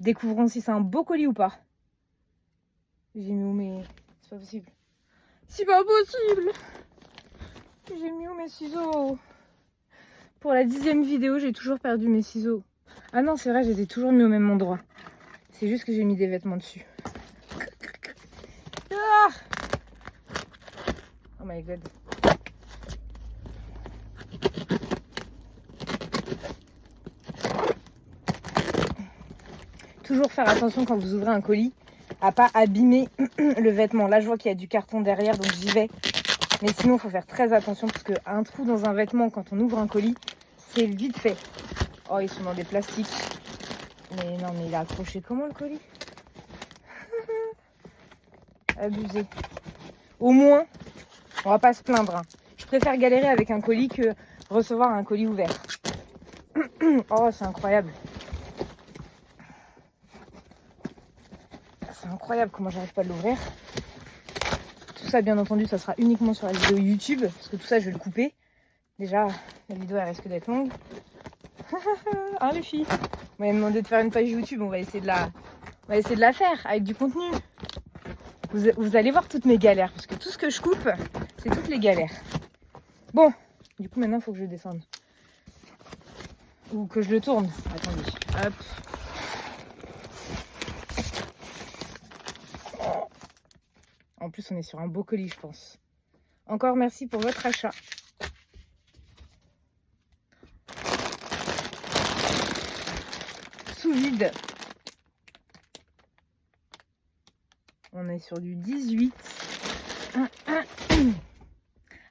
Découvrons si c'est un beau colis ou pas. J'ai mis où mes... C'est pas possible. C'est pas possible. J'ai mis où mes ciseaux? Pour la 10e vidéo, j'ai toujours perdu mes ciseaux. Ah non, c'est vrai, j'étais toujours mis au même endroit. C'est juste que j'ai mis des vêtements dessus. Ah, oh my god. Toujours faire attention quand vous ouvrez un colis à pas abîmer le vêtement. Là, je vois qu'il y a du carton derrière, donc j'y vais. Mais sinon, il faut faire très attention parce qu'un trou dans un vêtement, quand on ouvre un colis, c'est vite fait. Oh, ils sont dans des plastiques. Mais non, mais il a accroché comment le colis? Abusé. Au moins, on va pas se plaindre. Hein. Je préfère galérer avec un colis que recevoir un colis ouvert. Oh, c'est incroyable. C'est incroyable comment j'arrive pas à l'ouvrir. Tout ça, bien entendu, ça sera uniquement sur la vidéo YouTube. Parce que tout ça, je vais le couper. Déjà, la vidéo, elle risque d'être longue. Hein, les filles? On m'a demandé de faire une page YouTube. On va essayer de la faire avec du contenu. Vous allez voir toutes mes galères. Parce que tout ce que je coupe, c'est toutes les galères. Bon, du coup, maintenant, il faut que je descende. Ou que je le tourne. Attendez. Hop. En plus, on est sur un beau colis, je pense. Encore merci pour votre achat. Sous vide. On est sur du 18.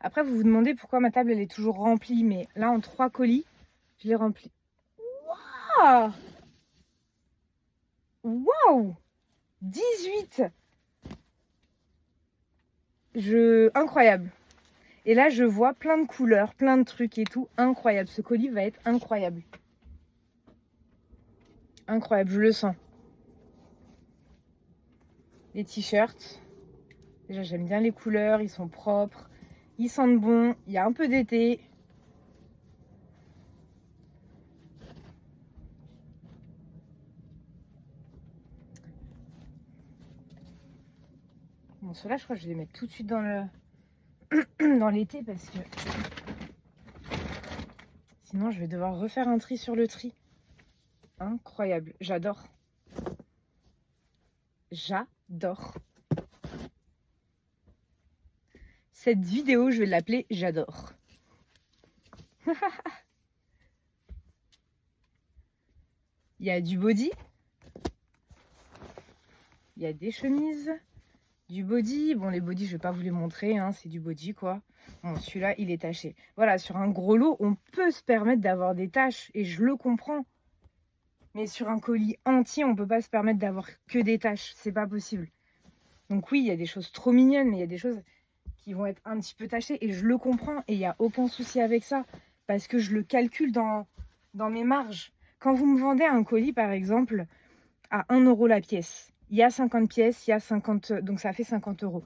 Après, vous vous demandez pourquoi ma table, elle est toujours remplie. Mais là, en 3 colis, je l'ai remplie. Waouh! Waouh! 18! Incroyable. Et là, je vois plein de couleurs, plein de trucs et tout. Incroyable. Ce colis va être incroyable. Incroyable, je le sens. Les t-shirts. Déjà, j'aime bien les couleurs. Ils sont propres. Ils sentent bon. Il y a un peu d'été. Bon, ceux-là, je crois que je vais les mettre tout de suite dans l'été parce que sinon, je vais devoir refaire un tri sur le tri. Incroyable. J'adore. J'adore. Cette vidéo, je vais l'appeler J'adore. Il y a du body. Il y a des chemises. Du body. Bon, les bodys, je vais pas vous les montrer. Hein, c'est du body, quoi. Bon, celui-là, il est taché. Voilà, sur un gros lot, on peut se permettre d'avoir des taches. Et je le comprends. Mais sur un colis entier, on peut pas se permettre d'avoir que des taches. C'est pas possible. Donc oui, il y a des choses trop mignonnes, mais il y a des choses qui vont être un petit peu tachées. Et je le comprends. Et il n'y a aucun souci avec ça. Parce que je le calcule dans mes marges. Quand vous me vendez un colis, par exemple, à 1 € la pièce, il y a 50 pièces, il y a 50, donc ça fait 50 €.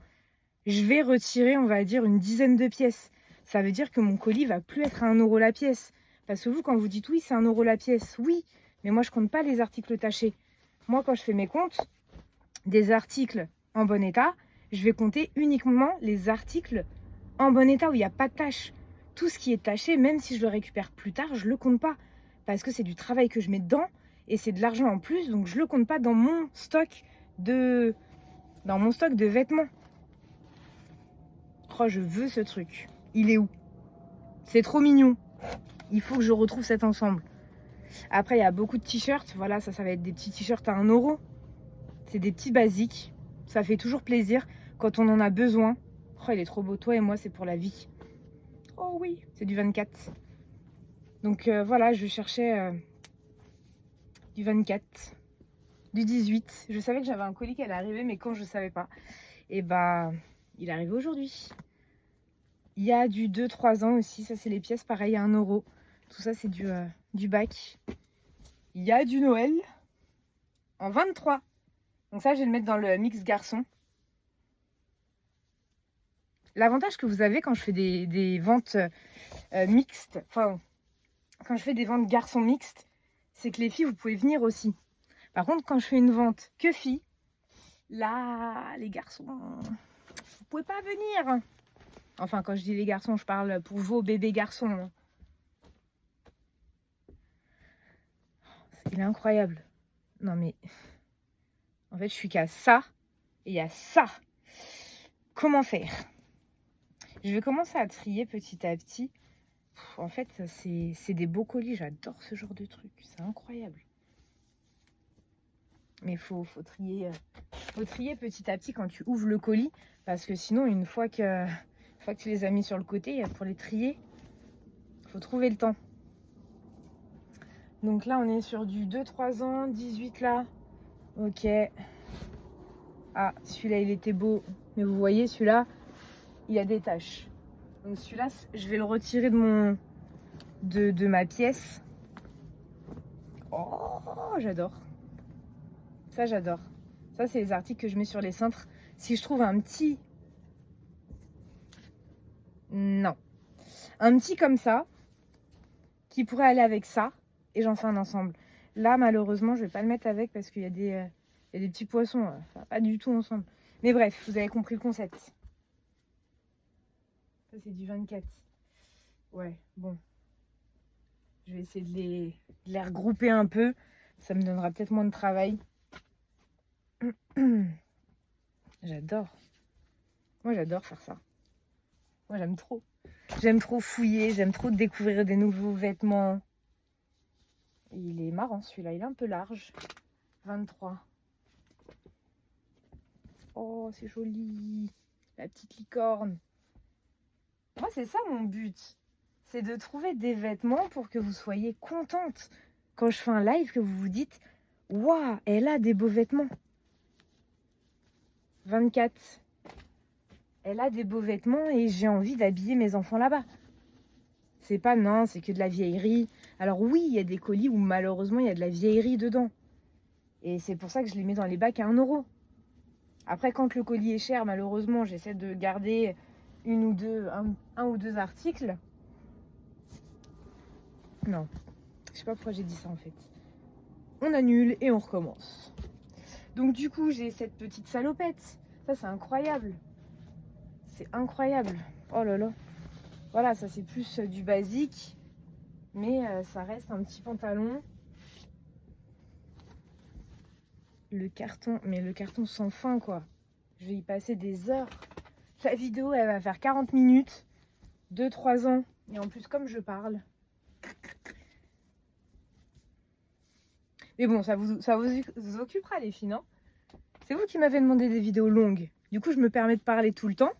Je vais retirer, on va dire, une dizaine de pièces. Ça veut dire que mon colis va plus être à 1 € la pièce. Parce que vous, quand vous dites oui, c'est 1 € la pièce, oui, mais moi, je compte pas les articles tachés. Moi, quand je fais mes comptes des articles en bon état, je vais compter uniquement les articles en bon état où il n'y a pas de taches. Tout ce qui est taché, même si je le récupère plus tard, je le compte pas. Parce que c'est du travail que je mets dedans et c'est de l'argent en plus, donc je le compte pas dans mon stock de vêtements. Oh, je veux ce truc. Il est où? C'est trop mignon. Il faut que je retrouve cet ensemble. Après, il y a beaucoup de t-shirts. Voilà, ça va être des petits t-shirts à 1 €. C'est des petits basiques. Ça fait toujours plaisir quand on en a besoin. Oh, il est trop beau. Toi et moi, c'est pour la vie. Oh oui, c'est du 24. Donc voilà, je cherchais du 24, du 18. Je savais que j'avais un colis qui allait arriver, mais quand je ne savais pas. Et bah, il est arrivé aujourd'hui. Il y a du 2-3 ans aussi. Ça, c'est les pièces, pareil, à 1 €. Tout ça, c'est du bac. Il y a du Noël en 23. Donc ça, je vais le mettre dans le mix garçon. L'avantage que vous avez quand je fais des ventes mixtes, enfin, quand je fais des ventes garçons mixtes, c'est que les filles, vous pouvez venir aussi. Par contre, quand je fais une vente que filles, là, les garçons, vous pouvez pas venir. Enfin, quand je dis les garçons, je parle pour vos bébés garçons. Il est incroyable. Non mais, en fait, je suis qu'à ça et il y a ça. Comment faire? Je vais commencer à trier petit à petit. En fait, c'est des beaux colis. J'adore ce genre de truc. C'est incroyable. Mais il faut trier petit à petit quand tu ouvres le colis. Parce que sinon, une fois que tu les as mis sur le côté, pour les trier, il faut trouver le temps. Donc là, on est sur du 2-3 ans, 18 là. Ok. Ah, celui-là, il était beau. Mais vous voyez, celui-là, il y a des taches. Donc celui-là, je vais le retirer de ma pièce. Oh, j'adore. Ça, j'adore. Ça, c'est les articles que je mets sur les cintres. Si je trouve un petit... Non. Un petit comme ça, qui pourrait aller avec ça, et j'en fais un ensemble. Là, malheureusement, je vais pas le mettre avec parce qu'il y a des petits poissons. Ça va pas du tout ensemble. Mais bref, vous avez compris le concept. Ça, c'est du 24. Ouais, bon. Je vais essayer de les regrouper un peu. Ça me donnera peut-être moins de travail. J'adore. Moi, j'adore faire ça. Moi, j'aime trop. J'aime trop fouiller. J'aime trop découvrir des nouveaux vêtements. Il est marrant, celui-là. Il est un peu large. 23. Oh, c'est joli. La petite licorne. Moi, c'est ça mon but. C'est de trouver des vêtements pour que vous soyez contente. Quand je fais un live, que vous vous dites « Waouh, elle a des beaux vêtements ». 24. Elle a des beaux vêtements et j'ai envie d'habiller mes enfants là-bas. C'est pas non, c'est que de la vieillerie. Alors oui, il y a des colis où malheureusement il y a de la vieillerie dedans. Et c'est pour ça que je les mets dans les bacs à 1 €. Après, quand le colis est cher, malheureusement, j'essaie de garder un ou deux articles. Non, je sais pas pourquoi j'ai dit ça en fait. On annule et on recommence. Donc du coup, j'ai cette petite salopette. Ça, c'est incroyable. C'est incroyable. Oh là là. Voilà, ça c'est plus du basique. Mais ça reste un petit pantalon. Le carton, mais le carton sans fin quoi. Je vais y passer des heures. La vidéo, elle va faire 40 minutes. 2-3 ans. Et en plus, comme je parle. Mais bon, ça vous occupera les filles, non? C'est vous qui m'avez demandé des vidéos longues. Du coup, je me permets de parler tout le temps.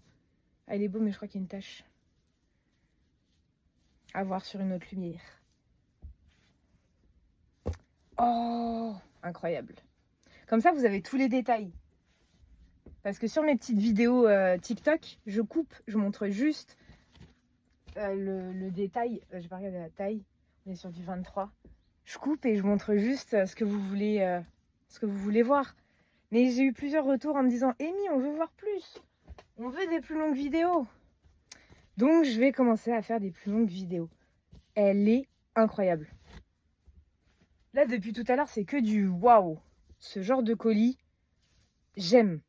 Ah, il est beau, mais je crois qu'il y a une tache. À voir sur une autre lumière. Oh, incroyable. Comme ça, vous avez tous les détails. Parce que sur mes petites vidéos TikTok, je coupe, je montre juste le détail. Je vais pas regarder la taille, on est sur du 23. Je coupe et je montre juste ce que vous voulez voir. Mais j'ai eu plusieurs retours en me disant « Amy, on veut voir plus. On veut des plus longues vidéos. » Donc, je vais commencer à faire des plus longues vidéos. Elle est incroyable. Là, depuis tout à l'heure, c'est que du waouh. Ce genre de colis, j'aime.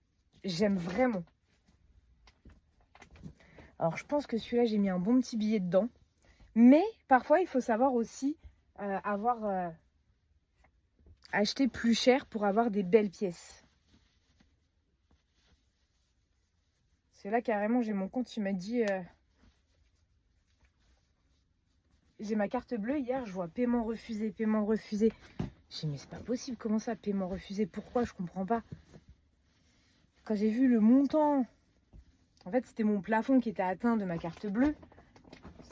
J'aime vraiment. Alors, je pense que celui-là, j'ai mis un bon petit billet dedans. Mais, parfois, il faut savoir aussi avoir acheté plus cher pour avoir des belles pièces. C'est là, carrément, j'ai mon compte, il m'a dit... J'ai ma carte bleue, hier, je vois paiement refusé, paiement refusé. J'ai dit, mais c'est pas possible, comment ça, paiement refusé? Pourquoi? Je comprends pas. Quand j'ai vu le montant, en fait, c'était mon plafond qui était atteint de ma carte bleue.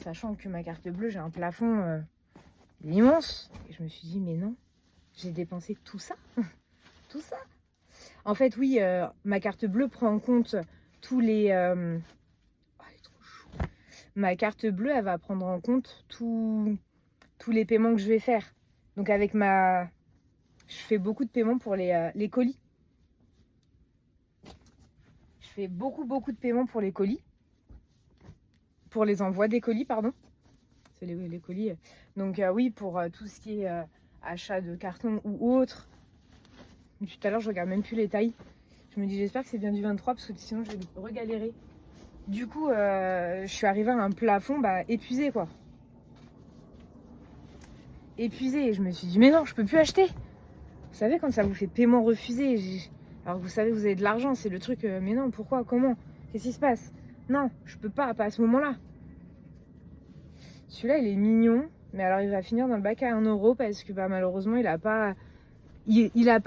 Sachant que ma carte bleue, j'ai un plafond immense. Et je me suis dit, mais non, j'ai dépensé tout ça. Tout ça. En fait, oui, ma carte bleue prend en compte tous les... Oh, elle est trop chou. Ma carte bleue, elle va prendre en compte tous les paiements que je vais faire. Donc avec je fais beaucoup de paiements pour les colis. Je fais beaucoup de paiements pour les colis. Pour les envois des colis, pardon. C'est les colis. Donc oui, pour tout ce qui est achat de carton ou autre. Tout à l'heure, je regarde même plus les tailles. Je me dis, j'espère que c'est bien du 23 parce que sinon, je vais regalérer. Du coup, je suis arrivée à un plafond épuisé, quoi. Épuisé. Et je me suis dit, mais non, je peux plus acheter. Vous savez, quand ça vous fait paiement refusé, alors que vous savez, vous avez de l'argent, c'est le truc, mais non, pourquoi, comment, qu'est-ce qui se passe? Non, je peux pas à ce moment-là. Celui-là, il est mignon, mais alors il va finir dans le bac à 1 euro parce que malheureusement, il a pas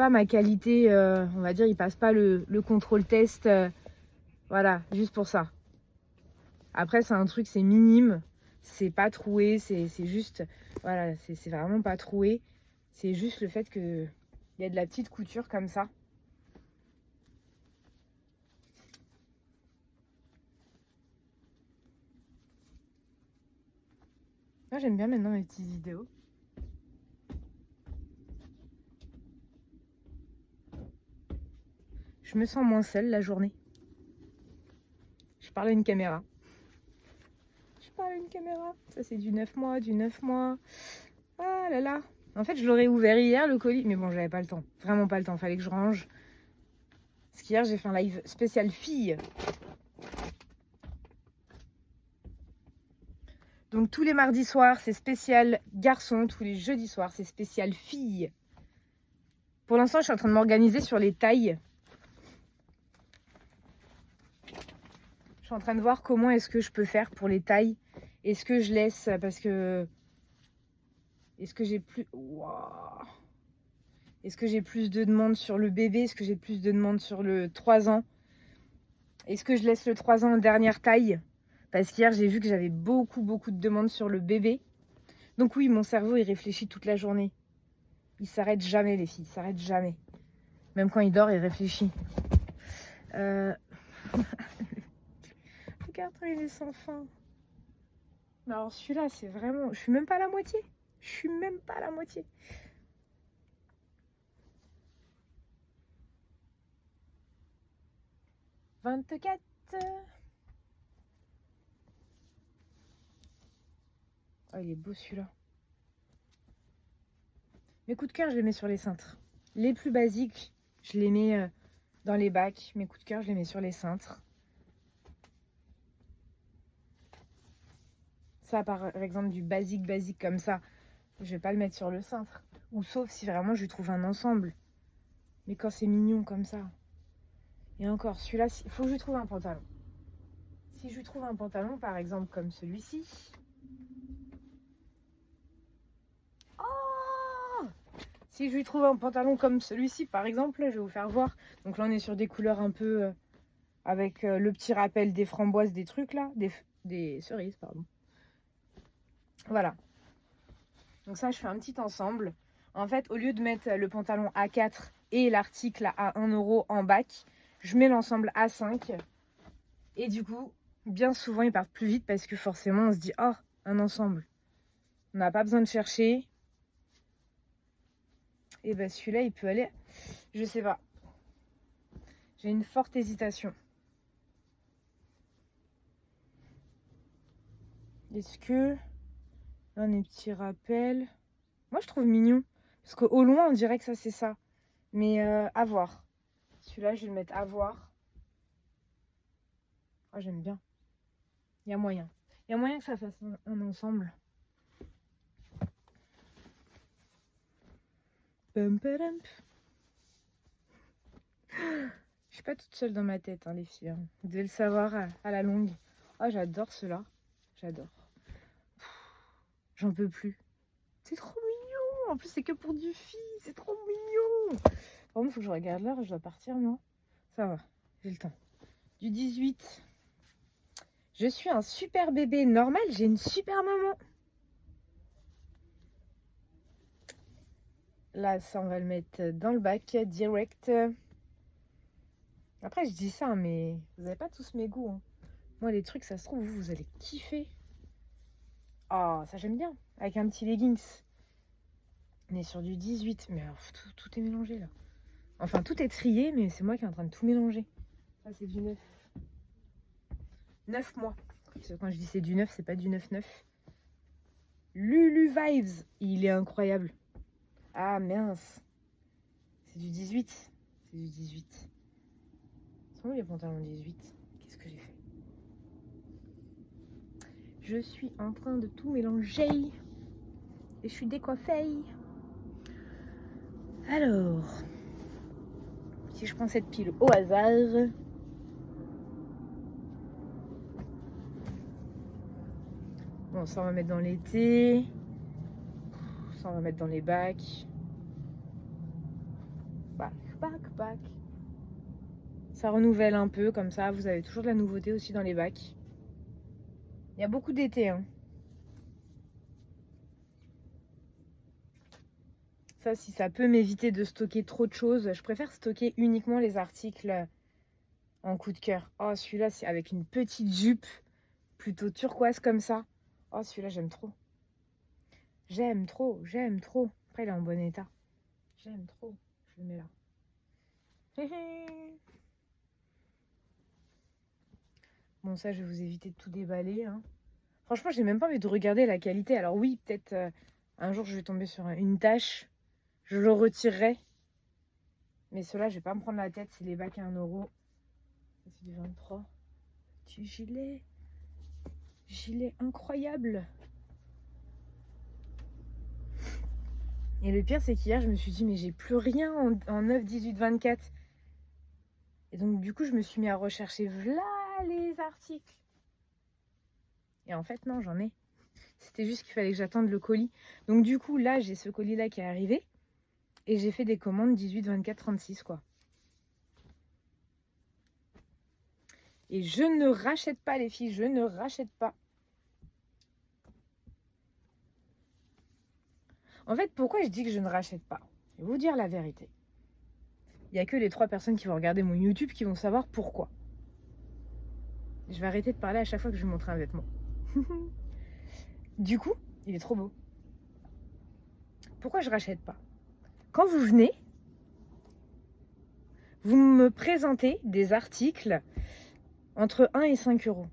ma qualité, on va dire, il passe pas le contrôle test, voilà, juste pour ça. Après, c'est un truc, c'est minime, c'est pas troué, c'est juste, voilà, c'est vraiment pas troué. C'est juste le fait que il y a de la petite couture comme ça. Moi, j'aime bien maintenant mes petites vidéos. Je me sens moins seule la journée. Je parle à une caméra. Ça, c'est du 9 mois, du 9 mois. Ah là là. En fait, je l'aurais ouvert hier, le colis. Mais bon, j'avais pas le temps. Vraiment pas le temps. Fallait que je range. Parce qu'hier, j'ai fait un live spécial fille. Donc, tous les mardis soirs, c'est spécial garçon. Tous les jeudis soirs, c'est spécial fille. Pour l'instant, je suis en train de m'organiser sur les tailles. Je suis en train de voir comment est-ce que je peux faire pour les tailles. Est-ce que je laisse, parce que... Est-ce que j'ai plus... Wow. Est-ce que j'ai plus de demandes sur le bébé? Est-ce que j'ai plus de demandes sur le 3 ans? Est-ce que je laisse le 3 ans en dernière taille? Parce qu'hier, j'ai vu que j'avais beaucoup de demandes sur le bébé. Donc oui, mon cerveau, il réfléchit toute la journée. Il s'arrête jamais, les filles. Il s'arrête jamais. Même quand il dort, il réfléchit. Regarde, il est sans fin. Mais alors celui-là, c'est vraiment... Je suis même pas à la moitié. Je suis même pas à la moitié. « 24 » Oh, il est beau celui-là. Mes coups de cœur, je les mets sur les cintres. Les plus basiques, je les mets dans les bacs. Mes coups de cœur, je les mets sur les cintres. Ça, par exemple, du basique comme ça, je vais pas le mettre sur le cintre. Ou sauf si vraiment je lui trouve un ensemble. Mais quand c'est mignon comme ça. Et encore, celui-là, il faut que je lui trouve un pantalon. Si je lui trouve un pantalon, par exemple, comme celui-ci. Oh! Si je lui trouve un pantalon comme celui-ci, par exemple, je vais vous faire voir. Donc là, on est sur des couleurs un peu... avec le petit rappel des framboises, des trucs là. Des cerises, pardon. Voilà. Donc ça, je fais un petit ensemble. En fait, au lieu de mettre le pantalon A4 et l'article à 1 euro en bac, je mets l'ensemble A5. Et du coup, bien souvent, ils partent plus vite parce que forcément, on se dit « Oh, un ensemble. On n'a pas besoin de chercher. » Et ben celui-là, il peut aller... Je sais pas. J'ai une forte hésitation. Est-ce que... Là, on a des petits rappels. Moi, je trouve mignon. Parce qu'au loin, on dirait que ça, c'est ça. Mais à voir. Celui-là, je vais le mettre à voir. Oh, j'aime bien. Il y a moyen. Il y a moyen que ça fasse un ensemble. Pum, pum. Je suis pas toute seule dans ma tête, hein, les filles. Hein. Vous devez le savoir à la longue. Oh, j'adore ceux-là. J'adore. J'en peux plus. C'est trop mignon. En plus, c'est que pour du fille. C'est trop mignon. Par contre, il faut que je regarde l'heure. Je dois partir, non? Ça va. J'ai le temps. Du 18. Je suis un super bébé normal. J'ai une super maman. Là, ça, on va le mettre dans le bac direct. Après, je dis ça, mais vous n'avez pas tous mes goûts. Hein. Moi, les trucs, ça se trouve, vous allez kiffer. Oh, ça, j'aime bien. Avec un petit leggings. On est sur du 18. Mais alors, tout est mélangé, là. Enfin, tout est trié, mais c'est moi qui est en train de tout mélanger. Ça, c'est du 9. 9 mois. Parce que quand je dis c'est du 9, c'est pas du 9-9. Lulu Vibes. Il est incroyable. Ah, mince. C'est du 18. C'est du 18. Sont où les pantalons 18? Qu'est-ce que j'ai fait? Je suis en train de tout mélanger. Et je suis décoiffée. Alors, si je prends cette pile au hasard. Bon, ça on va mettre dans l'été. Ça on va mettre dans les bacs. Bac. Ça renouvelle un peu, comme ça vous avez toujours de la nouveauté aussi dans les bacs. Il y a beaucoup d'été, hein. Ça, si ça peut m'éviter de stocker trop de choses, je préfère stocker uniquement les articles en coup de cœur. Oh, celui-là, c'est avec une petite jupe plutôt turquoise comme ça. Oh, celui-là, j'aime trop. J'aime trop. Après, il est en bon état. J'aime trop. Je le mets là. Bon, ça, je vais vous éviter de tout déballer, hein. Franchement, j'ai même pas envie de regarder la qualité. Alors oui, peut-être un jour, je vais tomber sur une tache. Je le retirerai. Mais ceux-là, je vais pas me prendre la tête. C'est les bacs à 1 euro. Ça, c'est du 23. Petit gilet. Gilet incroyable. Et le pire, c'est qu'hier, je me suis dit, mais j'ai plus rien en 9, 18, 24. Et donc, du coup, je me suis mis à rechercher voilà les articles. Et en fait, non, j'en ai. C'était juste qu'il fallait que j'attende le colis. Donc, du coup, là, j'ai ce colis-là qui est arrivé. Et j'ai fait des commandes 18, 24, 36, quoi. Et je ne rachète pas, les filles. Je ne rachète pas. En fait, pourquoi je dis que je ne rachète pas? Je vais vous dire la vérité. Il n'y a que les 3 personnes qui vont regarder mon YouTube qui vont savoir pourquoi. Je vais arrêter de parler à chaque fois que je vais montrer un vêtement. Du coup, il est trop beau. Pourquoi je rachète pas? Quand vous venez, vous me présentez des articles entre 1 et 5 euros.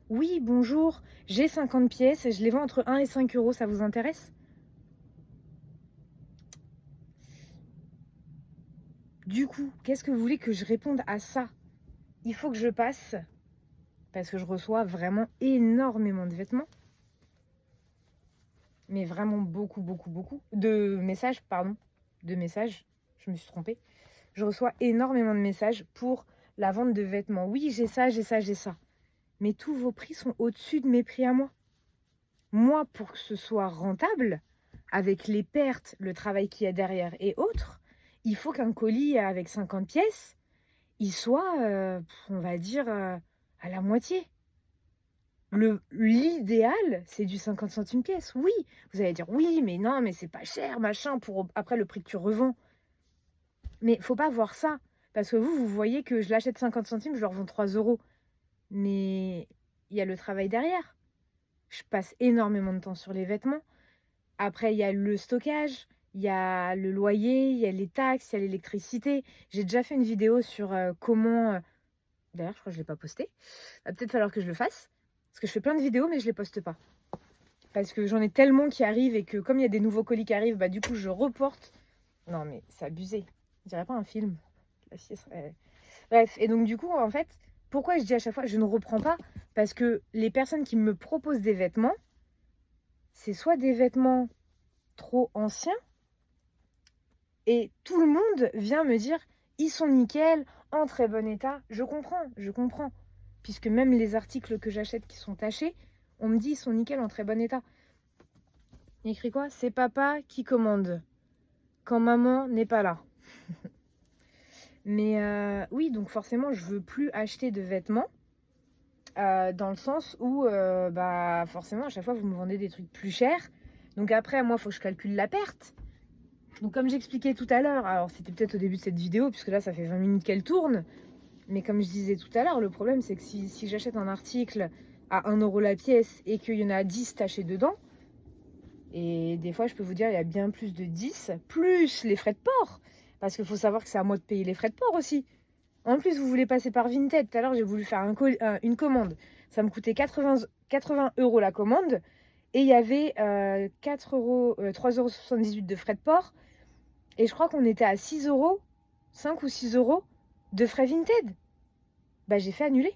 Oui, bonjour, j'ai 50 pièces et je les vends entre 1 et 5 euros. Ça vous intéresse? Du coup, qu'est-ce que vous voulez que je réponde à ça? Il faut que je passe, parce que je reçois vraiment énormément de vêtements. Mais vraiment beaucoup de messages, je me suis trompée. Je reçois énormément de messages pour la vente de vêtements. Oui, j'ai ça. Mais tous vos prix sont au-dessus de mes prix à moi. Moi, pour que ce soit rentable, avec les pertes, le travail qu'il y a derrière et autres, il faut qu'un colis avec 50 pièces, il soit, on va dire, à la moitié. L'idéal, c'est du 50 centimes pièce. Oui, vous allez dire, oui, mais non, mais c'est pas cher, machin, pour après le prix que tu revends. Mais faut pas voir ça. Parce que vous voyez que je l'achète 50 centimes, je le revends 3 euros. Mais il y a le travail derrière. Je passe énormément de temps sur les vêtements. Après, il y a le stockage, il y a le loyer, il y a les taxes, il y a l'électricité. J'ai déjà fait une vidéo sur comment... D'ailleurs, je crois que je ne l'ai pas postée. Il va peut-être falloir que je le fasse. Parce que je fais plein de vidéos, mais je ne les poste pas. Parce que j'en ai tellement qui arrivent et que comme il y a des nouveaux colis qui arrivent, bah du coup, je reporte. Non, mais c'est abusé. Je dirais pas un film. La fille serait... Bref, et donc du coup, en fait, pourquoi je dis à chaque fois je ne reprends pas? Parce que les personnes qui me proposent des vêtements, c'est soit des vêtements trop anciens, et tout le monde vient me dire ils sont nickel, en très bon état. Je comprends. Puisque même les articles que j'achète qui sont tachés, on me dit ils sont nickel, en très bon état. Il écrit quoi? C'est papa qui commande quand maman n'est pas là. Mais oui, donc forcément, je veux plus acheter de vêtements dans le sens où, bah, forcément, à chaque fois, vous me vendez des trucs plus chers. Donc après, moi, il faut que je calcule la perte. Donc comme j'expliquais tout à l'heure, alors c'était peut-être au début de cette vidéo, puisque là, ça fait 20 minutes qu'elle tourne. Mais comme je disais tout à l'heure, le problème, c'est que si j'achète un article à 1 euro la pièce et qu'il y en a 10 tachés dedans, et des fois, je peux vous dire, il y a bien plus de 10, plus les frais de port. Parce qu'il faut savoir que c'est à moi de payer les frais de port aussi. En plus, vous voulez passer par Vinted. Tout à l'heure, j'ai voulu faire une commande. Ça me coûtait 80 euros la commande. Et il y avait 3,78 € de frais de port. Et je crois qu'on était à 6 euros 5 ou 6 euros de frais Vinted. Bah, j'ai fait annuler.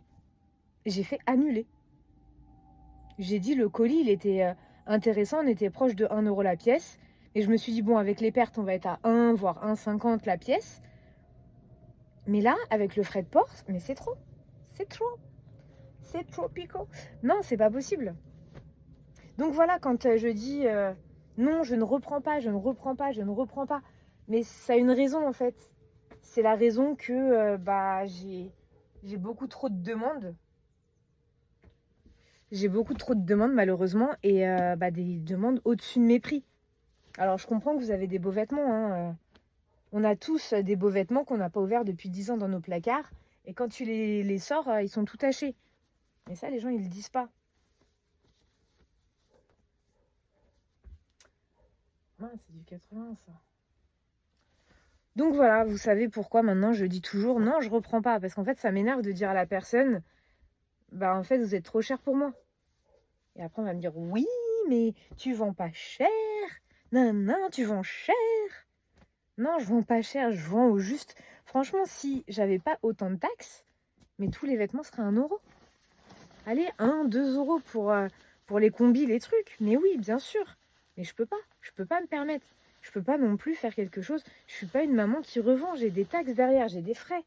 J'ai fait annuler. J'ai dit le colis, il était intéressant, on était proche de 1 euro la pièce. Et je me suis dit, bon, avec les pertes, on va être à 1, voire 1,50 la pièce. Mais là, avec le frais de port, mais c'est trop. C'est trop. C'est trop pico. Non, c'est pas possible. Donc voilà, quand je dis non, je ne reprends pas, je ne reprends pas, je ne reprends pas. Mais ça a une raison en fait. C'est la raison que j'ai beaucoup trop de demandes. J'ai beaucoup trop de demandes malheureusement et des demandes au-dessus de mes prix. Alors je comprends que vous avez des beaux vêtements. Hein. On a tous des beaux vêtements qu'on n'a pas ouverts depuis 10 ans dans nos placards. Et quand tu les sors, ils sont tout tachés. Mais ça, les gens, ils le disent pas. Ah, c'est du 80 ça. Donc voilà, vous savez pourquoi maintenant je dis toujours non, je reprends pas. Parce qu'en fait, ça m'énerve de dire à la personne, bah en fait, vous êtes trop cher pour moi. Et après, on va me dire, oui, mais tu vends pas cher. Non, non, tu vends cher. Non, je vends pas cher, je vends au juste. Franchement, si j'avais pas autant de taxes, mais tous les vêtements seraient 1 euro. Allez, 1, 2 euros pour les combis, les trucs. Mais oui, bien sûr. Mais je peux pas me permettre. Je peux pas non plus faire quelque chose. Je suis pas une maman qui revend. J'ai des taxes derrière, j'ai des frais.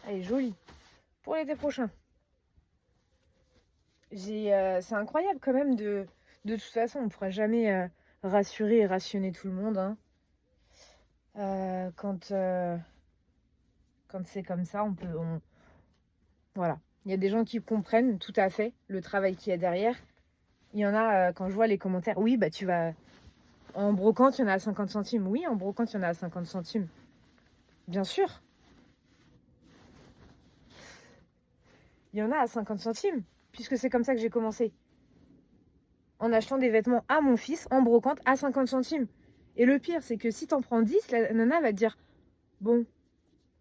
Elle est jolie. Pour l'été prochain. C'est incroyable quand même de toute façon, on ne pourra jamais rassurer et rationner tout le monde. Hein. Quand c'est comme ça, voilà. Il y a des gens qui comprennent tout à fait le travail qu'il y a derrière. Il y en a, quand je vois les commentaires, oui, bah tu vas... En brocante, il y en a à 50 centimes. Oui, en brocante, il y en a à 50 centimes. Bien sûr. Il y en a à 50 centimes, puisque c'est comme ça que j'ai commencé. En achetant des vêtements à mon fils, en brocante, à 50 centimes. Et le pire, c'est que si t'en prends 10, la nana va te dire, bon,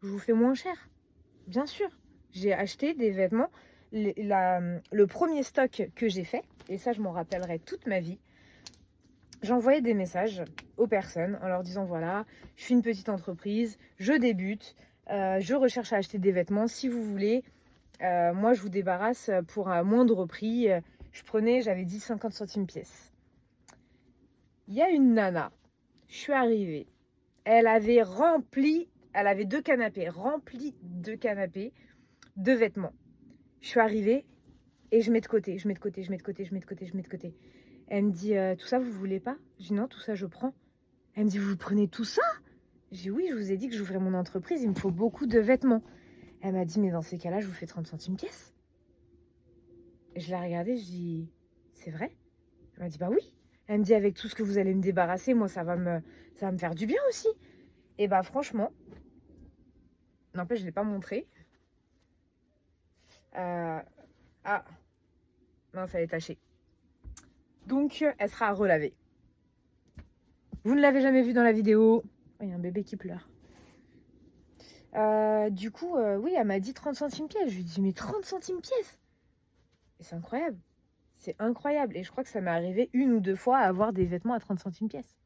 je vous fais moins cher. Bien sûr. J'ai acheté des vêtements. Le premier stock que j'ai fait, et ça, je m'en rappellerai toute ma vie, j'envoyais des messages aux personnes en leur disant, voilà, je suis une petite entreprise, je débute, je recherche à acheter des vêtements. Si vous voulez, moi, je vous débarrasse pour un moindre prix. J'avais dit 50 centimes pièce. Il y a une nana, je suis arrivée, elle avait 2 canapés, remplis de canapés, de vêtements. Je suis arrivée et je mets de côté. Elle me dit, tout ça, vous voulez pas? Je dis, non, tout ça, je prends. Elle me dit, vous prenez tout ça? Je dis, oui, je vous ai dit que j'ouvrais mon entreprise, il me faut beaucoup de vêtements. Elle m'a dit, mais dans ces cas-là, je vous fais 30 centimes pièce. Et je l'ai regardée, je dis, c'est vrai? Elle m'a dit, bah oui. Elle me dit, avec tout ce que vous allez me débarrasser, moi, ça va me faire du bien aussi. Et bah franchement, n'empêche, je ne l'ai pas montré. Ah, mince, elle est tachée. Donc, elle sera à relaver. Vous ne l'avez jamais vue dans la vidéo. Oh, il y a un bébé qui pleure. Du coup, oui, elle m'a dit 30 centimes pièce. Je lui ai dit, mais 30 centimes pièce? Et c'est incroyable. C'est incroyable. Et je crois que ça m'est arrivé 1 ou 2 fois à avoir des vêtements à 30 centimes pièce.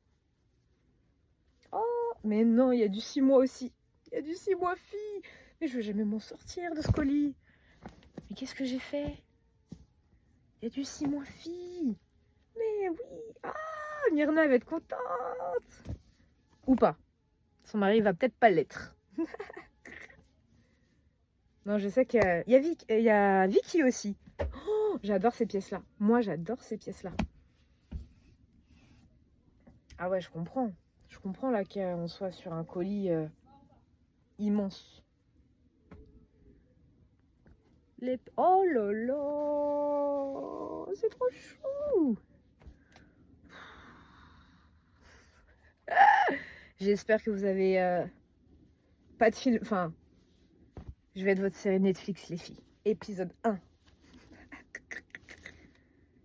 Oh, mais non, il y a du 6 mois aussi. Il y a du 6 mois fille. Mais je vais jamais m'en sortir de ce colis. Mais qu'est-ce que j'ai fait? Il y a du 6 mois fille. Mais oui. Ah, Myrna va être contente. Ou pas. Son mari va peut-être pas l'être. Non, je sais qu'il y a Vicky aussi. Oh, j'adore ces pièces-là. Moi, j'adore ces pièces-là. Ah ouais, je comprends. Je comprends là qu'on soit sur un colis immense. Oh là là, c'est trop chou. J'espère que vous avez pas de film. Enfin, je vais être votre série Netflix, les filles. Épisode 1.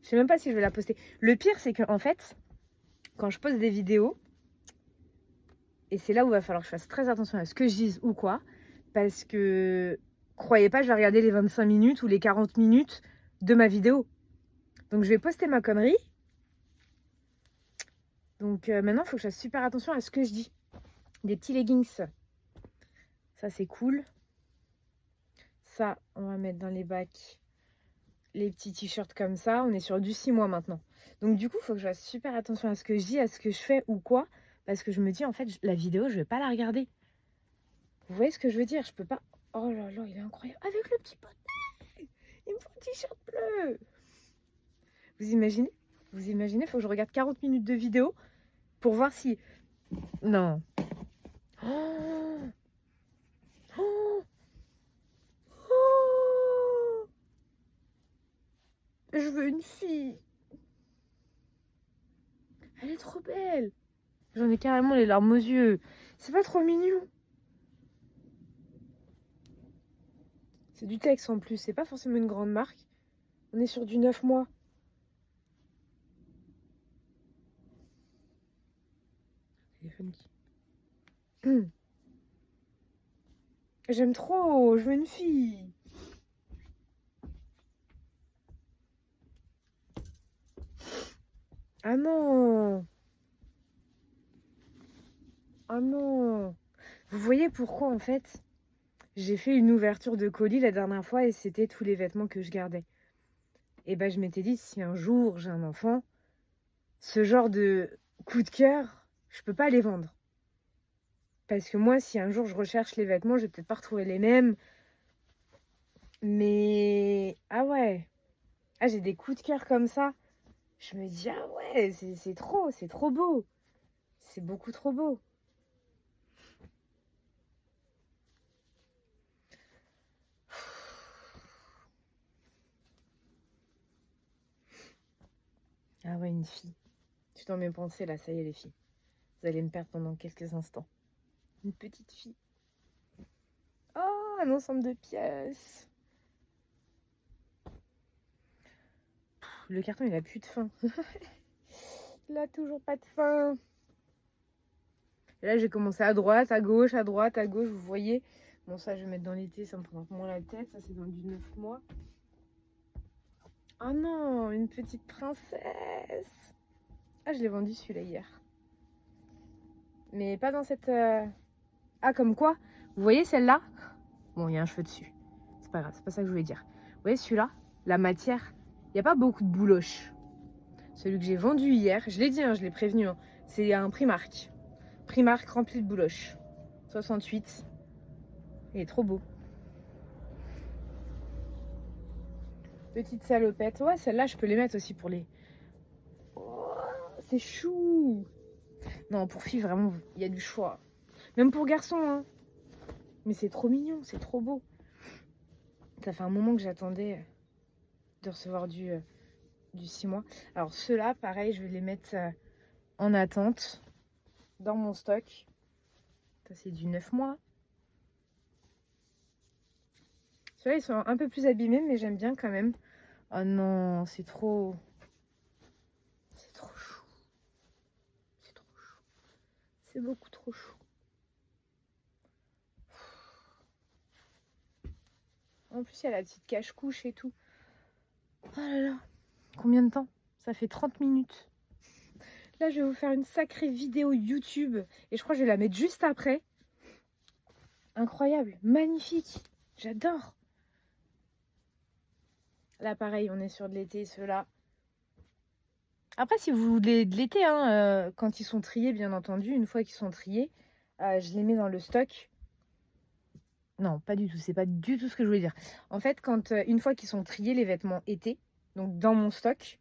Je sais même pas si je vais la poster. Le pire, c'est qu'en fait, quand je poste des vidéos, et c'est là où il va falloir que je fasse très attention à ce que je dise ou quoi, parce que, croyez pas, je vais regarder les 25 minutes ou les 40 minutes de ma vidéo. Donc, je vais poster ma connerie. Donc, maintenant, il faut que je fasse super attention à ce que je dis. Des petits leggings. Ça, c'est cool. Ça, on va mettre dans les bacs les petits t-shirts comme ça. On est sur du 6 mois maintenant. Donc du coup, il faut que je fasse super attention à ce que je dis, à ce que je fais ou quoi. Parce que je me dis, en fait, la vidéo, je vais pas la regarder. Vous voyez ce que je veux dire? Je peux pas... Oh là là, il est incroyable. Avec le petit bonnet. Il me faut un t-shirt bleu. Vous imaginez? Vous imaginez? Il faut que je regarde 40 minutes de vidéo pour voir si... Non. Oh, oh, oh. Je veux une fille. Elle est trop belle. J'en ai carrément les larmes aux yeux. C'est pas trop mignon? C'est du Tex en plus. C'est pas forcément une grande marque. On est sur du 9 mois. C'est funky. J'aime trop. Je veux une fille. Ah non. Ah non. Vous voyez pourquoi en fait j'ai fait une ouverture de colis la dernière fois et c'était tous les vêtements que je gardais. Et ben je m'étais dit si un jour j'ai un enfant, ce genre de coup de cœur, je peux pas les vendre. Parce que moi si un jour je recherche les vêtements, je vais peut-être pas retrouver les mêmes. Mais ah ouais. Ah j'ai des coups de cœur comme ça. Je me dis ah ouais, c'est trop beau. C'est beaucoup trop beau. Ah ouais, une fille. Je suis dans mes pensées là, ça y est les filles. Vous allez me perdre pendant quelques instants. Une petite fille. Oh, un ensemble de pièces. Le carton, il a plus de fin. Il a toujours pas de fin. Et là, j'ai commencé à droite, à gauche, vous voyez. Bon, ça, je vais mettre dans l'été, ça me prendra moins la tête. Ça, c'est dans du 9 mois. Oh non, une petite princesse. Ah, je l'ai vendu celui-là hier. Mais pas dans cette... Ah, comme quoi? Vous voyez celle-là? Bon, il y a un cheveu dessus. C'est pas grave, c'est pas ça que je voulais dire. Vous voyez celui-là? La matière, il n'y a pas beaucoup de bouloches. Celui que j'ai vendu hier, je l'ai dit, hein, je l'ai prévenu. Hein, c'est un Primark. Primark rempli de bouloches. 68. Il est trop beau. Petite salopette. Ouais, celle-là, je peux les mettre aussi pour les... Oh, c'est chou. Non, pour filles, vraiment, il y a du choix. Même pour garçons, hein. Mais c'est trop mignon, c'est trop beau. Ça fait un moment que j'attendais de recevoir du 6 mois. Alors ceux-là, pareil, je vais les mettre en attente dans mon stock. Ça, c'est du 9 mois. Ceux-là, ils sont un peu plus abîmés, mais j'aime bien quand même. Oh non, c'est trop... C'est trop chou. C'est trop chou. C'est beaucoup trop chou. En plus, il y a la petite cache-couche et tout. Oh là là. Combien de temps? Ça fait 30 minutes. Là, je vais vous faire une sacrée vidéo YouTube. Et je crois que je vais la mettre juste après. Incroyable. Magnifique. J'adore. Là, pareil, on est sur de l'été, ceux-là. Après, si vous voulez de l'été, hein, quand ils sont triés, bien entendu, une fois qu'ils sont triés, je les mets dans le stock. Non, pas du tout. C'est pas du tout ce que je voulais dire. En fait, quand une fois qu'ils sont triés, les vêtements été, donc dans mon stock,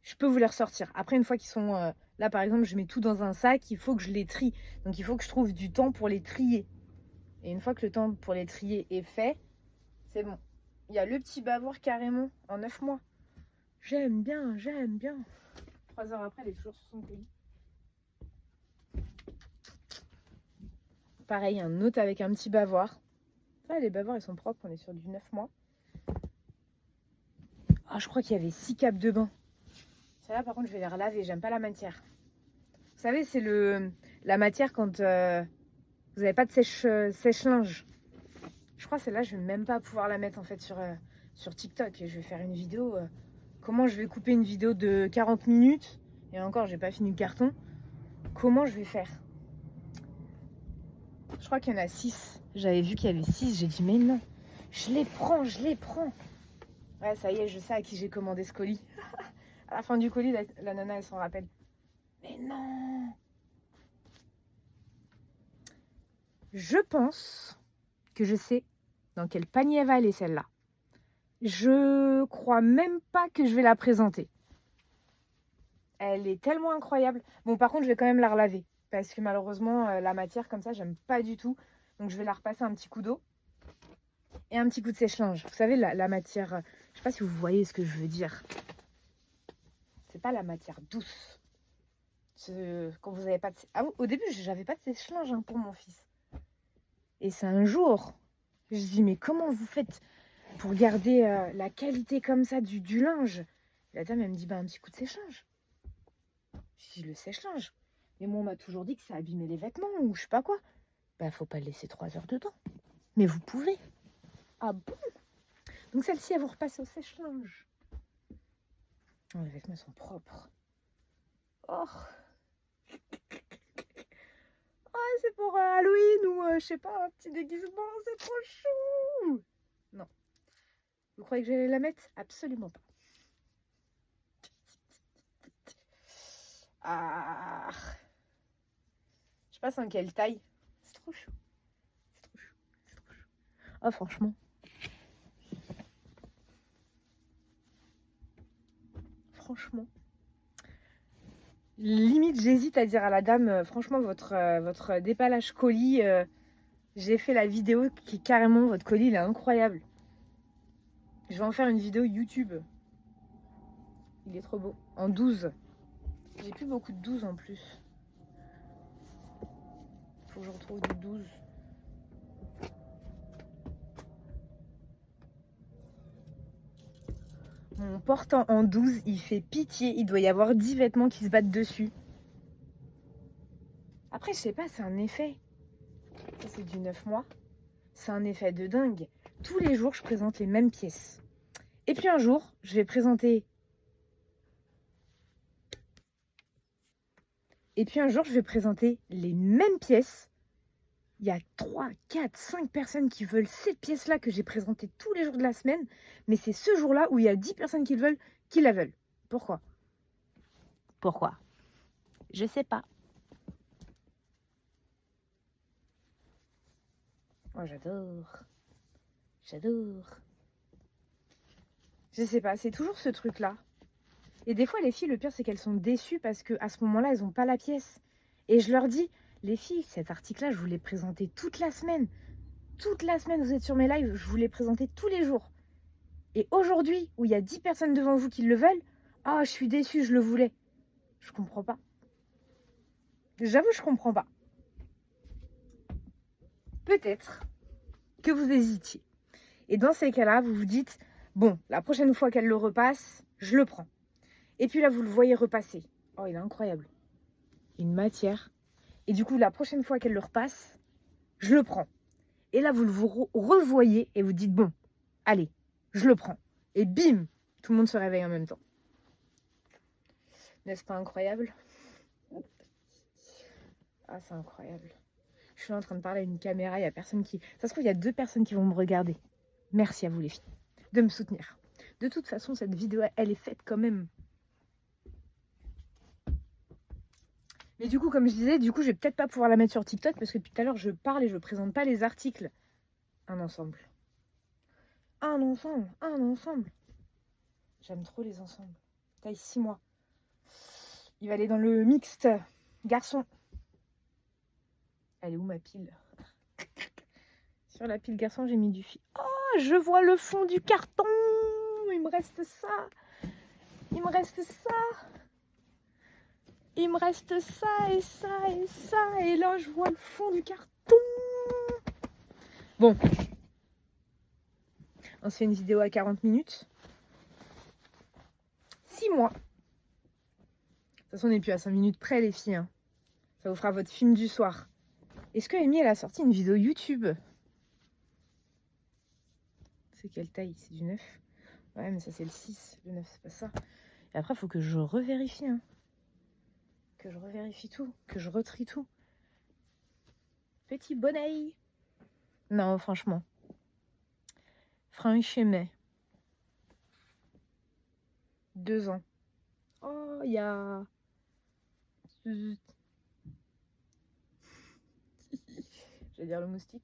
je peux vous les ressortir. Après, une fois qu'ils sont... là, par exemple, je mets tout dans un sac, il faut que je les trie. Donc, il faut que je trouve du temps pour les trier. Et une fois que le temps pour les trier est fait, c'est bon. Il y a le petit bavoir carrément en 9 mois. J'aime bien, j'aime bien. 3 heures après, elle est toujours sur son colis. Pareil, un autre avec un petit bavoir. Ça, les bavoirs, ils sont propres. On est sur du 9 mois. Ah, je crois qu'il y avait 6 capes de bain. Celle-là, par contre, je vais les relaver. J'aime pas la matière. Vous savez, c'est la matière quand vous n'avez pas de sèche-linge. Je crois que celle-là, je vais même pas pouvoir la mettre en fait sur TikTok. Je vais faire une vidéo. Comment je vais couper une vidéo de 40 minutes. Et encore, j'ai pas fini le carton. Comment je vais faire? Je crois qu'il y en a 6. J'avais vu qu'il y avait 6. J'ai dit, mais non, je les prends, je les prends. Ouais, ça y est, je sais à qui j'ai commandé ce colis. À la fin du colis, la nana, elle s'en rappelle. Mais non. Je pense que je sais dans quel panier elle va aller, celle-là. Je crois même pas que je vais la présenter. Elle est tellement incroyable. Bon, par contre, je vais quand même la relaver. Parce que malheureusement, la matière comme ça, j'aime pas du tout. Donc, je vais la repasser un petit coup d'eau. Et un petit coup de sèche-linge. Vous savez, la matière... Je sais pas si vous voyez ce que je veux dire. C'est pas la matière douce. Quand vous avez pas de... Ah, au début, j'avais pas de sèche-linge hein, pour mon fils. Et c'est un jour, je dis, mais comment vous faites pour garder la qualité comme ça du linge? La dame, elle me dit, bah, un petit coup de sèche-linge. Je dis, le sèche-linge. Mais moi, on m'a toujours dit que ça abîmait les vêtements ou je sais pas quoi. Bah, faut pas le laisser 3 heures dedans. Mais vous pouvez. Ah bon? Donc celle-ci, elle vous repasse au sèche-linge. Oh, les vêtements sont propres. Oh, oh c'est pour Halloween ou je sais pas, un petit déguisement, c'est trop chou. Non. Vous croyez que j'allais la mettre? Absolument pas. Ah. Je passe en quelle taille? C'est trop chou. C'est trop chou. C'est trop chou. Oh, franchement. Franchement. Limite, j'hésite à dire à la dame, franchement, votre déballage colis, j'ai fait la vidéo qui carrément, votre colis, il est incroyable. Je vais en faire une vidéo YouTube. Il est trop beau. En 12. J'ai plus beaucoup de 12 en plus. Faut que je retrouve du 12. Mon portant en 12, il fait pitié. Il doit y avoir 10 vêtements qui se battent dessus. Après, je sais pas, c'est un effet. Ça, c'est du 9 mois. C'est un effet de dingue. Tous les jours, je présente les mêmes pièces. Et puis un jour, je vais présenter... les mêmes pièces. Il y a 3, 4, 5 personnes qui veulent cette pièce-là que j'ai présentée tous les jours de la semaine. Mais c'est ce jour-là où il y a 10 personnes qui la veulent. Pourquoi? Pourquoi? Je sais pas. Oh, j'adore. J'adore. Je sais pas, c'est toujours ce truc-là. Et des fois, les filles, le pire, c'est qu'elles sont déçues parce qu'à ce moment-là, elles n'ont pas la pièce. Et je leur dis, les filles, cet article-là, je vous l'ai présenté toute la semaine. Toute la semaine, vous êtes sur mes lives, je vous l'ai présenté tous les jours. Et aujourd'hui, où il y a 10 personnes devant vous qui le veulent, ah, je suis déçue, je le voulais. Je comprends pas. J'avoue, je comprends pas. Peut-être que vous hésitiez. Et dans ces cas-là, vous vous dites, bon, la prochaine fois qu'elle le repasse, je le prends. Et puis là, vous le voyez repasser. Oh, il est incroyable. Une matière. Et du coup, la prochaine fois qu'elle le repasse, je le prends. Et là, vous le revoyez et vous dites, bon, allez, je le prends. Et bim, tout le monde se réveille en même temps. N'est-ce pas incroyable? Ah, c'est incroyable. Je suis en train de parler à une caméra, il n'y a personne qui... Ça se trouve, il y a 2 personnes qui vont me regarder. Merci à vous les filles de me soutenir. De toute façon, cette vidéo, elle est faite quand même. Mais du coup, comme je disais, je vais peut-être pas pouvoir la mettre sur TikTok parce que depuis tout à l'heure, je parle et je présente pas les articles. Un ensemble. Un ensemble. Un ensemble. J'aime trop les ensembles. Taille 6 mois. Il va aller dans le mixte garçon. Elle est où ma pile? Sur la pile garçon, j'ai mis du fil. Oh, je vois le fond du carton. Il me reste ça. Il me reste ça. Il me reste ça et ça et ça. Et là, je vois le fond du carton. Bon. On se fait une vidéo à 40 minutes. 6 mois. De toute façon, on n'est plus à 5 minutes près, les filles. Hein. Ça vous fera votre film du soir. Est-ce que Amy, elle a sorti une vidéo YouTube? C'est quelle taille? C'est du 9? Ouais, mais ça, c'est le 6. Le 9, c'est pas ça. Et après, il faut que je revérifie. Hein. Que je revérifie tout. Que je retrie tout. Petit bonnet. Non, franchement. Franchement. 2 ans. Oh, il y a... Je vais dire le moustique.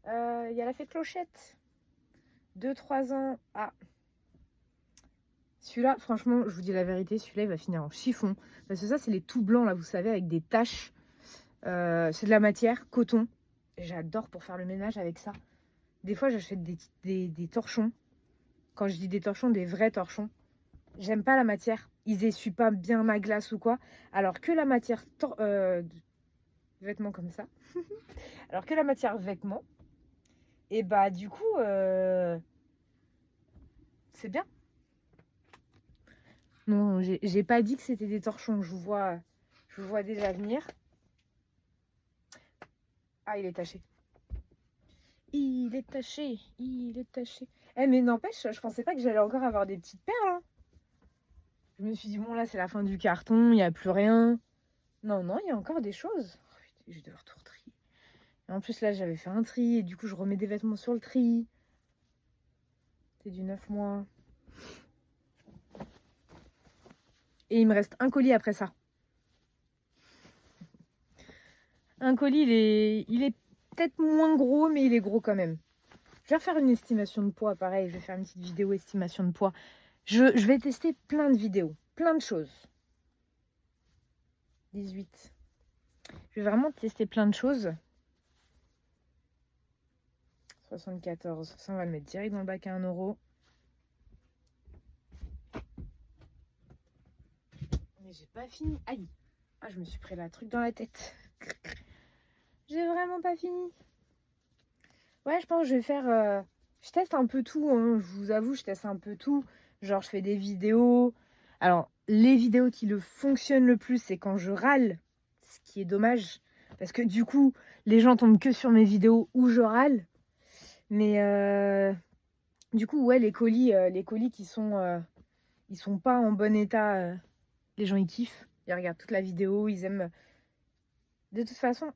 Il y a la fée Clochette. 2-3 ans. Ah. Celui-là, franchement, je vous dis la vérité, celui-là, il va finir en chiffon. Parce que ça, c'est les tout blancs, là, vous savez, avec des taches. C'est de la matière, coton. J'adore pour faire le ménage avec ça. Des fois, j'achète des torchons. Quand je dis des torchons, des vrais torchons. J'aime pas la matière. Ils essuient pas bien ma glace ou quoi. Alors que la matière vêtements comme ça. Alors que la matière vêtements, et bah du coup, c'est bien. Non, j'ai pas dit que c'était des torchons. Je vous vois déjà venir. Ah, il est taché. Il est taché. Il est taché. Eh, mais n'empêche, je pensais pas que j'allais encore avoir des petites perles. Hein. Je me suis dit, bon, là, c'est la fin du carton. Il n'y a plus rien. Non, non, il y a encore des choses. Oh, putain, je vais devoir tout retrier. Et en plus, là, j'avais fait un tri. Et du coup, je remets des vêtements sur le tri. C'est du 9 mois. Et il me reste un colis après ça. Un colis, il est peut-être moins gros, mais il est gros quand même. Je vais refaire une estimation de poids, pareil. Je vais faire une petite vidéo estimation de poids. Je vais tester plein de vidéos, plein de choses. 18. Je vais vraiment tester plein de choses. 74. Ça, on va le mettre direct dans le bac à 1 €. Mais j'ai pas fini. Aïe. Ah, je me suis pris la truc dans la tête. J'ai vraiment pas fini. Ouais, je pense que je vais faire... Je teste un peu tout, hein. Je vous avoue, je teste un peu tout. Genre, je fais des vidéos. Alors, les vidéos qui le fonctionnent le plus, c'est quand je râle. Ce qui est dommage. Parce que du coup, les gens tombent que sur mes vidéos où je râle. Mais du coup, ouais, les colis qui sont... ils sont pas en bon état. Les gens, ils kiffent. Ils regardent toute la vidéo. Ils aiment... De toute façon,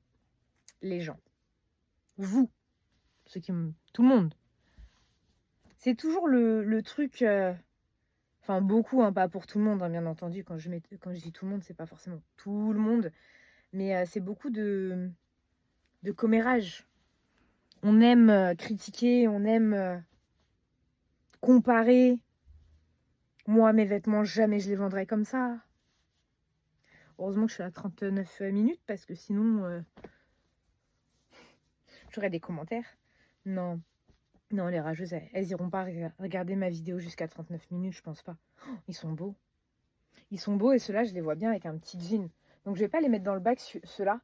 les gens. Vous. Ceux qui tout le monde. C'est toujours le truc... Enfin, beaucoup, hein, pas pour tout le monde, hein, bien entendu. Quand je dis tout le monde, c'est pas forcément tout le monde. Mais c'est beaucoup de commérage. On aime critiquer, on aime comparer. Moi, mes vêtements, jamais je les vendrais comme ça. Heureusement que je suis à 39 minutes, parce que sinon, j'aurais des commentaires. Non, non, les rageuses, elles iront pas regarder ma vidéo jusqu'à 39 minutes, je pense pas. Oh, ils sont beaux. Ils sont beaux et ceux-là, je les vois bien avec un petit jean. Donc, je vais pas les mettre dans le bac, ceux-là.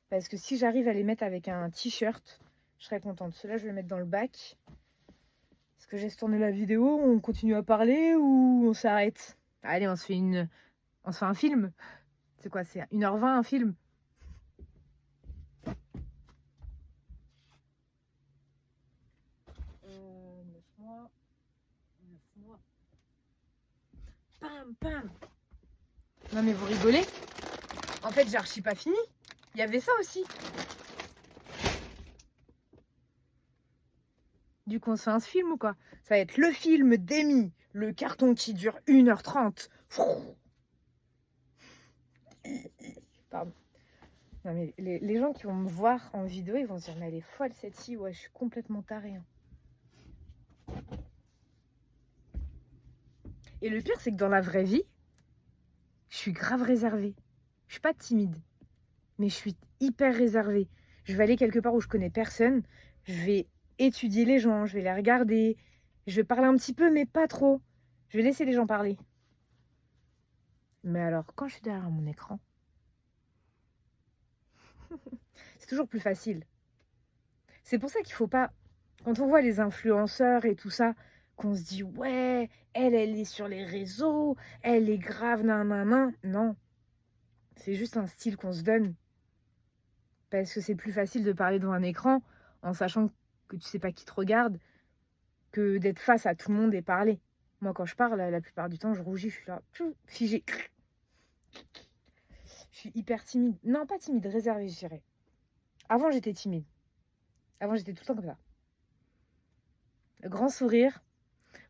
Parce que si j'arrive à les mettre avec un t-shirt, je serais contente. Ceux-là, je vais les mettre dans le bac. Est-ce que j'ai tourné la vidéo? On continue à parler ou on s'arrête? Allez, on se fait un film. C'est quoi? C'est 1h20 un film? Mois. 9 mois. Pam, pam. Non mais vous rigolez? En fait, j'ai archi pas fini. Il y avait ça aussi. Du coup, on se fait un film ou quoi? Ça va être le film d'Amy, le carton qui dure 1h30. Pardon. Non mais les gens qui vont me voir en vidéo, ils vont se dire, mais elle est folle cette fille. Ouais, je suis complètement tarée. Hein. Et le pire, c'est que dans la vraie vie, je suis grave réservée. Je suis pas timide, mais je suis hyper réservée. Je vais aller quelque part où je connais personne. Je vais étudier les gens, je vais les regarder. Je vais parler un petit peu, mais pas trop. Je vais laisser les gens parler. Mais alors, quand je suis derrière mon écran, c'est toujours plus facile. C'est pour ça qu'il faut pas... Quand on voit les influenceurs et tout ça, qu'on se dit, ouais, elle est sur les réseaux, elle est grave, nan. Non, c'est juste un style qu'on se donne. Parce que c'est plus facile de parler devant un écran en sachant que tu sais pas qui te regarde que d'être face à tout le monde et parler. Moi, quand je parle, la plupart du temps, je rougis, je suis là, figée. Je suis hyper timide. Non, pas timide, réservée, je dirais. Avant, j'étais timide. Avant, j'étais tout le temps comme ça. Grand sourire.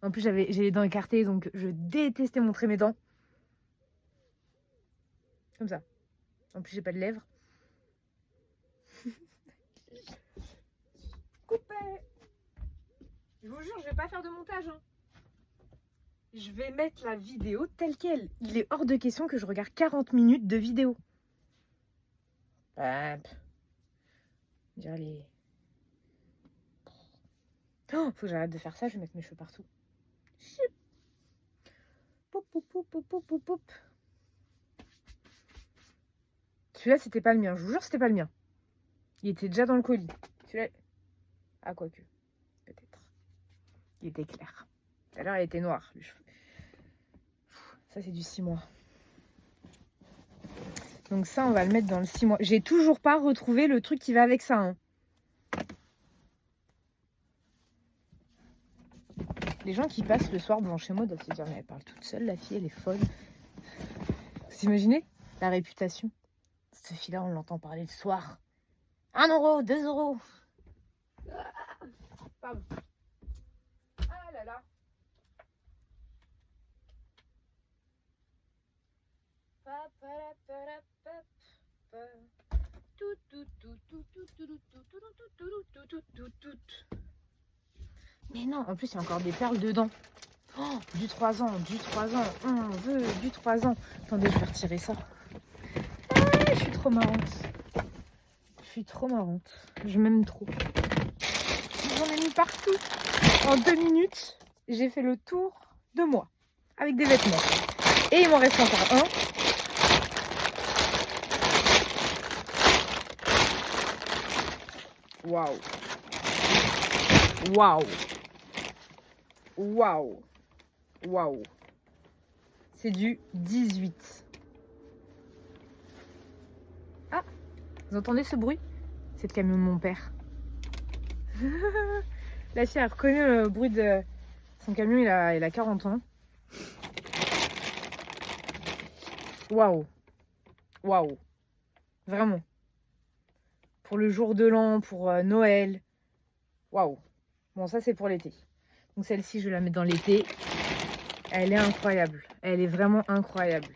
En plus, j'ai les dents écartées, donc je détestais montrer mes dents. Comme ça. En plus, j'ai pas de lèvres. Coupé. Je vous jure, je vais pas faire de montage. Hein. Je vais mettre la vidéo telle qu'elle. Il est hors de question que je regarde 40 minutes de vidéo. Hop. On dirait les... Oh, faut que j'arrête de faire ça, je vais mettre mes cheveux partout. Pop, pop, pop, pop, pop, pop, pop. Celui-là, c'était pas le mien. Je vous jure, c'était pas le mien. Il était déjà dans le colis. Celui-là... Ah, quoique. Peut-être. Il était clair. Tout à l'heure, il était noir, les cheveux. Ça, c'est du 6 mois. Donc ça, on va le mettre dans le 6 mois. J'ai toujours pas retrouvé le truc qui va avec ça. Hein. Les gens qui passent le soir devant chez moi doivent se dire, mais elle parle toute seule, la fille, elle est folle. Vous imaginez la réputation? Cette fille-là, on l'entend parler le soir. 1 euro, 2 euros. Pardon. Ah là là. Mais non, en plus il y a encore des perles dedans. Oh, du 3 ans, du 3 ans. On veut du 3 ans. Attendez, je vais retirer ça. Ah, je suis trop marrante. Je suis trop marrante. Je m'aime trop. J'en ai mis partout. En 2 minutes, j'ai fait le tour de moi. Avec des vêtements. Et il m'en reste encore un. Waouh. Waouh. Waouh. Waouh. C'est du 18. Ah, vous entendez ce bruit? C'est le camion de mon père. La fille a reconnu le bruit de son camion, il a 40 ans. Waouh. Waouh. Vraiment. Pour le jour de l'an, pour Noël. Waouh. Bon, ça, c'est pour l'été. Donc, celle-ci, je vais la mettre dans l'été. Elle est incroyable. Elle est vraiment incroyable.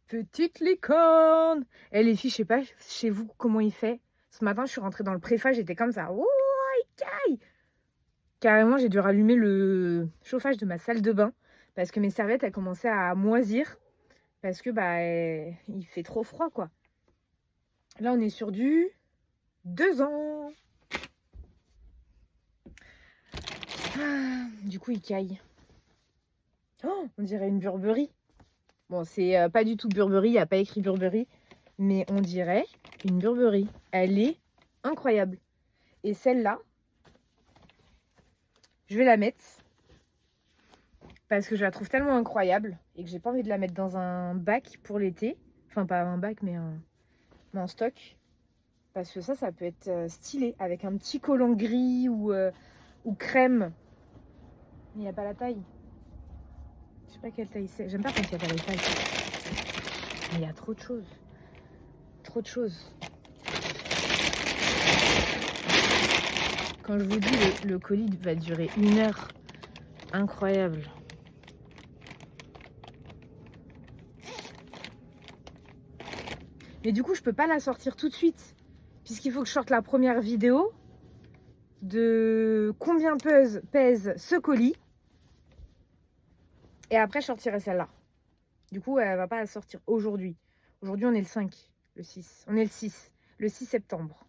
Petite licorne. Et les filles, je sais pas chez vous comment il fait. Ce matin, je suis rentrée dans le préfa, j'étais comme ça. Oh, il caille. Carrément, j'ai dû rallumer le chauffage de ma salle de bain. Parce que mes serviettes, elles commençaient à moisir. Parce que, bah, il fait trop froid, quoi. Là, on est sur du 2 ans. Ah, du coup, il caille. Oh, on dirait une Burberry. Bon, c'est pas du tout Burberry, il n'y a pas écrit Burberry. Mais on dirait une Burberry. Elle est incroyable. Et celle-là, je vais la mettre. Parce que je la trouve tellement incroyable. Et que j'ai pas envie de la mettre dans un bac pour l'été. Enfin, pas un bac, mais en stock. Parce que ça peut être stylé. Avec un petit collant gris ou crème. Mais il n'y a pas la taille. Je sais pas quelle taille c'est. J'aime pas quand il n'y a pas la taille. Mais il y a trop de choses. Trop de choses. Quand je vous dis, le colis va durer 1 heure. Incroyable. Mais du coup, je peux pas la sortir tout de suite. Puisqu'il faut que je sorte la première vidéo de combien pèse ce colis. Et après, je sortirai celle-là. Du coup, elle va pas la sortir aujourd'hui. Aujourd'hui, on est le 5, le 6. On est le 6 septembre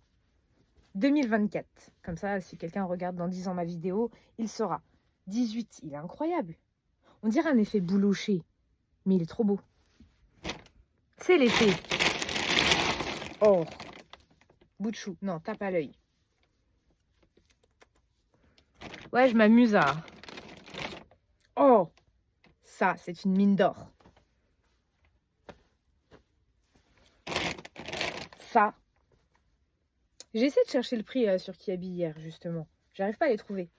2024. Comme ça, si quelqu'un regarde dans 10 ans ma vidéo, il saura. 18, il est incroyable. On dirait un effet bouloché, mais il est trop beau. C'est l'été. Oh, bout de chou. Non, tape à l'œil. Ouais, je m'amuse à... Oh, ça, c'est une mine d'or. Ça. J'ai essayé de chercher le prix sur Kiabi hier, justement. J'arrive pas à les trouver.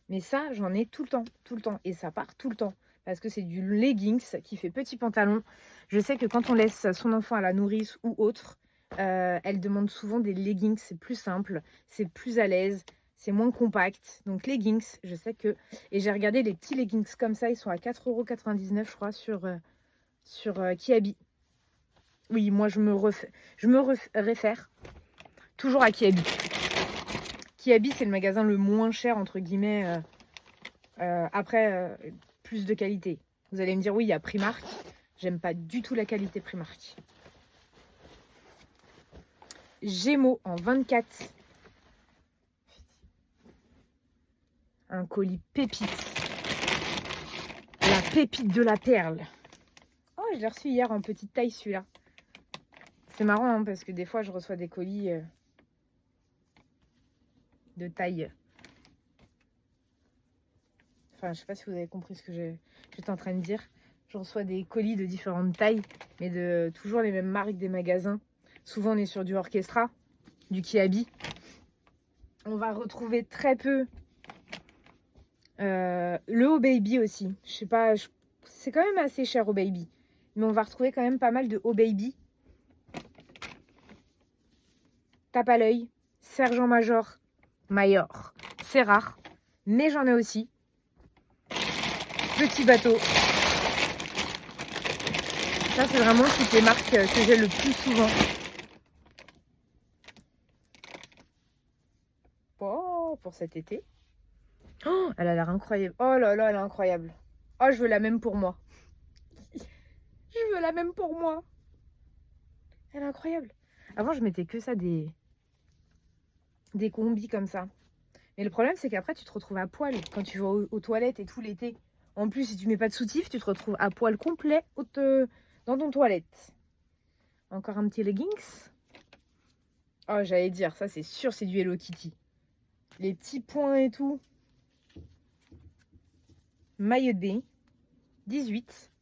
Mais ça, j'en ai tout le temps, tout le temps. Et ça part tout le temps. Parce que c'est du leggings qui fait petit pantalon. Je sais que quand on laisse son enfant à la nourrice ou autre, elles demandent souvent des leggings. C'est plus simple, c'est plus à l'aise, c'est moins compact. Donc leggings, je sais que... Et j'ai regardé les petits leggings comme ça, ils sont à 4,99 € je crois sur Kiabi. Oui, moi je me réfère toujours à Kiabi. Kiabi, c'est le magasin le moins cher, entre guillemets, après, plus de qualité. Vous allez me dire, oui, il y a Primark. J'aime pas du tout la qualité Primark. Gémeaux en 24. Un colis pépite. La pépite de la perle. Oh, je l'ai reçu hier en petite taille, celui-là. C'est marrant, hein, parce que des fois, je reçois des colis de taille. Enfin, je sais pas si vous avez compris ce que j'étais en train de dire. Je reçois des colis de différentes tailles, mais de toujours les mêmes marques des magasins. Souvent, on est sur du Orchestra, du Kiabi. On va retrouver très peu le Oh Baby aussi. Je sais pas, c'est quand même assez cher Oh Baby. Mais on va retrouver quand même pas mal de Oh Baby. Tape à l'œil, Sergent Major, Mayor. C'est rare, mais j'en ai aussi. Petit bateau. Ça, c'est vraiment toutes les marques que j'ai le plus souvent. Oh, pour cet été. Oh, elle a l'air incroyable. Oh là là, elle est incroyable. Oh, je veux la même pour moi. Je veux la même pour moi. Elle est incroyable. Avant, je mettais que ça, des combis comme ça. Mais le problème, c'est qu'après, tu te retrouves à poil quand tu vas aux toilettes et tout l'été. En plus, si tu mets pas de soutif, tu te retrouves à poil complet dans ton toilette. Encore un petit leggings. Oh, j'allais dire, ça c'est sûr, c'est du Hello Kitty. Les petits points et tout. Maillot de bain. 18.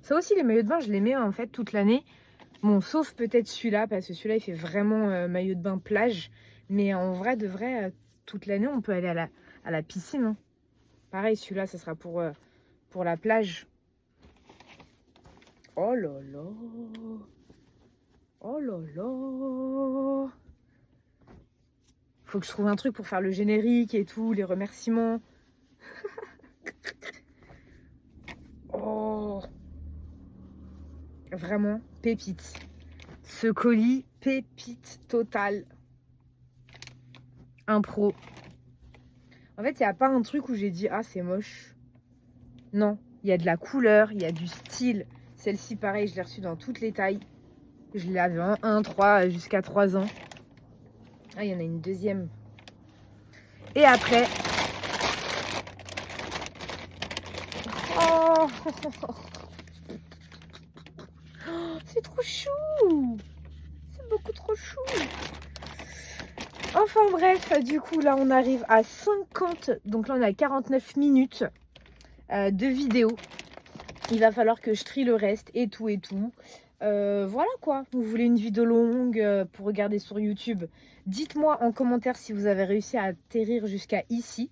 Ça aussi, les maillots de bain, je les mets en fait toute l'année. Bon, sauf peut-être celui-là, parce que celui-la il fait vraiment maillot de bain plage. Mais en vrai, de vrai, toute l'année, on peut aller à la piscine. Hein. Pareil, celui-là, ça sera pour la plage. Oh là là. Oh là là. Faut que je trouve un truc pour faire le générique et tout, les remerciements. Oh. Vraiment, pépite. Ce colis, pépite totale. Un pro. En fait, il n'y a pas un truc où j'ai dit, ah, c'est moche. Non, il y a de la couleur, il y a du style. Celle-ci, pareil, je l'ai reçue dans toutes les tailles. Je l'avais en 1, 3, jusqu'à 3 ans. Ah, il y en a une deuxième. Et après... Oh, c'est trop chou. C'est beaucoup trop chou. Enfin bref, du coup, là, on arrive à 50... Donc là, on a 49 minutes de vidéo. Il va falloir que je trie le reste et tout et tout. Voilà quoi, vous voulez une vidéo longue pour regarder sur YouTube, dites-moi en commentaire si vous avez réussi à atterrir jusqu'à ici,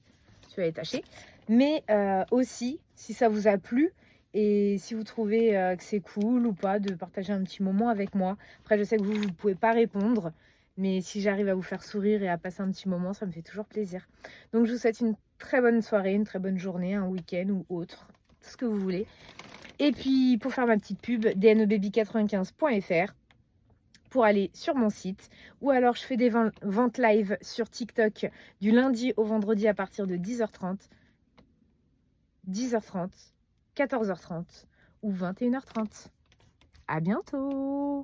tu vas étacher, mais aussi si ça vous a plu et si vous trouvez que c'est cool ou pas de partager un petit moment avec moi. Après je sais que vous ne pouvez pas répondre, mais si j'arrive à vous faire sourire et à passer un petit moment, ça me fait toujours plaisir. Donc je vous souhaite une très bonne soirée, une très bonne journée, un week-end ou autre, tout ce que vous voulez. Et puis, pour faire ma petite pub, dnobaby95.fr pour aller sur mon site. Ou alors, je fais des ventes live sur TikTok du lundi au vendredi à partir de 10h30, 10h30, 14h30 ou 21h30. À bientôt!